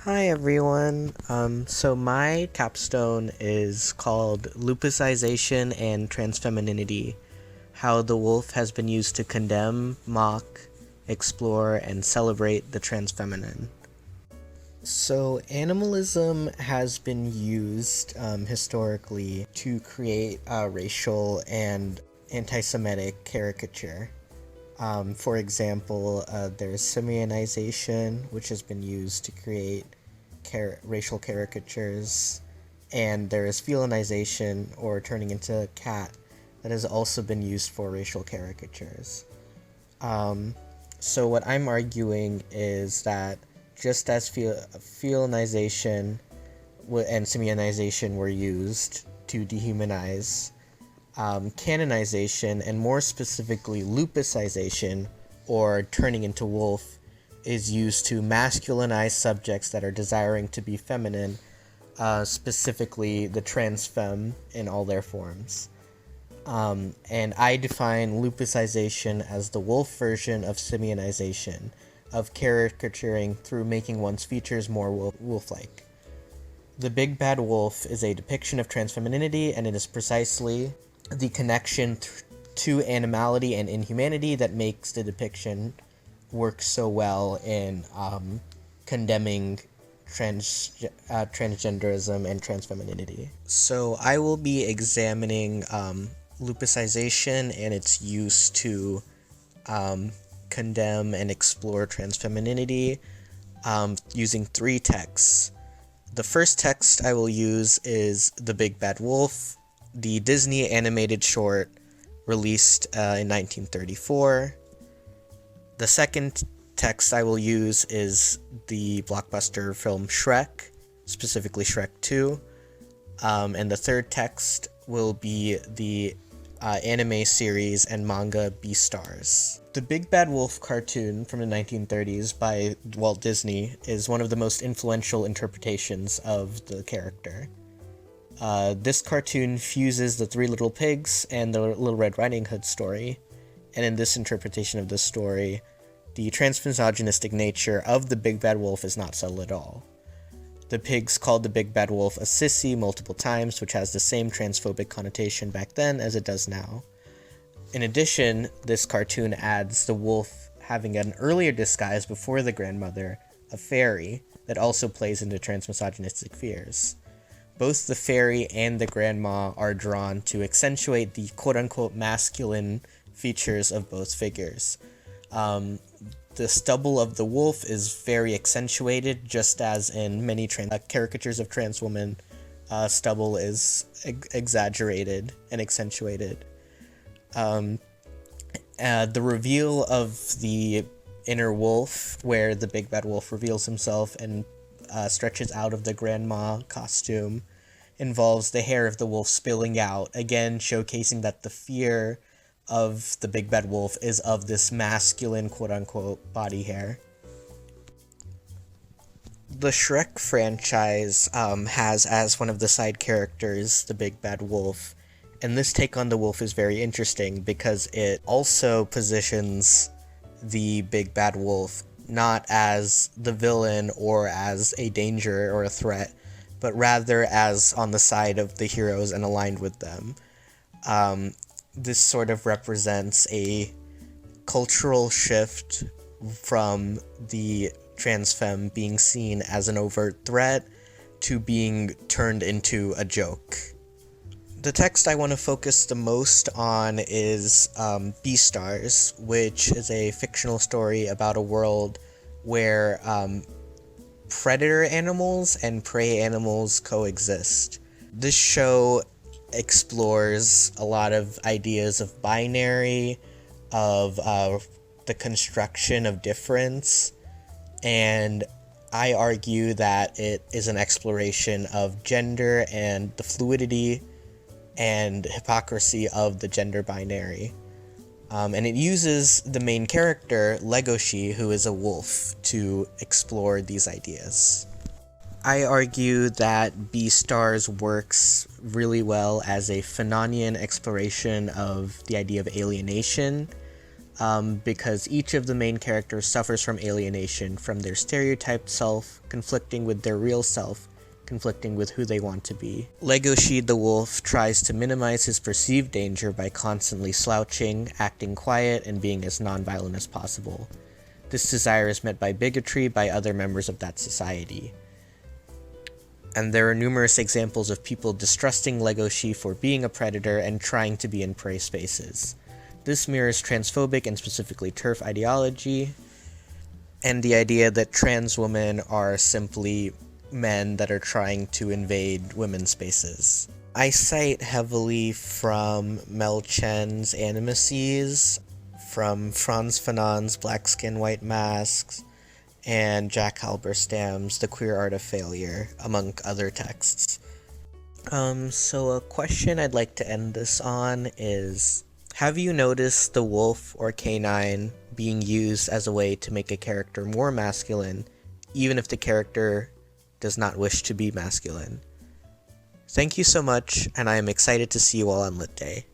Hi everyone. So my capstone is called Lupusization and Transfemininity: How the Wolf has been used to condemn, mock, explore, and celebrate the transfeminine. So animalism has been used historically to create a racial and anti-Semitic caricature. For example, there's simianization, which has been used to create racial caricatures, and there is felinization, or turning into a cat, that has also been used for racial caricatures. So what I'm arguing is that just as felinization and simianization were used to dehumanize, canonization, and more specifically lupusization, or turning into wolf, is used to masculinize subjects that are desiring to be feminine, specifically the trans femme in all their forms. And I define lupusization as the wolf version of simianization, of caricaturing through making one's features more wolf-like. The Big Bad Wolf is a depiction of transfemininity, and it is precisely the connection to animality and inhumanity that makes the depiction work so well in condemning transgenderism and transfemininity. So I will be examining lupusization and its use to condemn and explore transfemininity using three texts. The first text I will use is The Big Bad Wolf, the Disney animated short released in 1934. The second text I will use is the blockbuster film Shrek, specifically Shrek 2. And the third text will be the anime series and manga Beastars. The Big Bad Wolf cartoon from the 1930s by Walt Disney is one of the most influential interpretations of the character. This cartoon fuses the Three Little Pigs and the Little Red Riding Hood story, and in this interpretation of the story, the transmisogynistic nature of the Big Bad Wolf is not subtle at all. The pigs called the Big Bad Wolf a sissy multiple times, which has the same transphobic connotation back then as it does now. In addition, this cartoon adds the wolf having an earlier disguise before the grandmother, a fairy, that also plays into transmisogynistic fears. Both the fairy and the grandma are drawn to accentuate the quote-unquote masculine features of both figures. The stubble of the wolf is very accentuated, just as in many caricatures of trans women, stubble is exaggerated and accentuated. The reveal of the inner wolf, where the Big Bad Wolf reveals himself and stretches out of the grandma costume, involves the hair of the wolf spilling out, again showcasing that the fear of the Big Bad Wolf is of this masculine quote-unquote body hair. The Shrek franchise has as one of the side characters the Big Bad Wolf, and this take on the wolf is very interesting because it also positions the Big Bad Wolf not as the villain or as a danger or a threat, but rather as on the side of the heroes and aligned with them. This sort of represents a cultural shift from the trans femme being seen as an overt threat to being turned into a joke. The text I want to focus the most on is Beastars, which is a fictional story about a world where predator animals and prey animals coexist. This show explores a lot of ideas of binary, of the construction of difference, and I argue that it is an exploration of gender and the fluidity and hypocrisy of the gender binary. And it uses the main character, Legoshi, who is a wolf, to explore these ideas. I argue that Beastars works really well as a Fanonian exploration of the idea of alienation, because each of the main characters suffers from alienation from their stereotyped self, conflicting with their real self, conflicting with who they want to be. Legoshi the wolf tries to minimize his perceived danger by constantly slouching, acting quiet, and being as non-violent as possible. This desire is met by bigotry by other members of that society. And there are numerous examples of people distrusting Legoshi for being a predator and trying to be in prey spaces. This mirrors transphobic and specifically TERF ideology, and the idea that trans women are simply men that are trying to invade women's spaces. I cite heavily from Mel Chen's Animacies, from Franz Fanon's Black Skin, White Masks, and Jack Halberstam's The Queer Art of Failure, among other texts. So a question I'd like to end this on is, have you noticed the wolf or canine being used as a way to make a character more masculine, even if the character does not wish to be masculine? Thank you so much, and I am excited to see you all on Lit Day.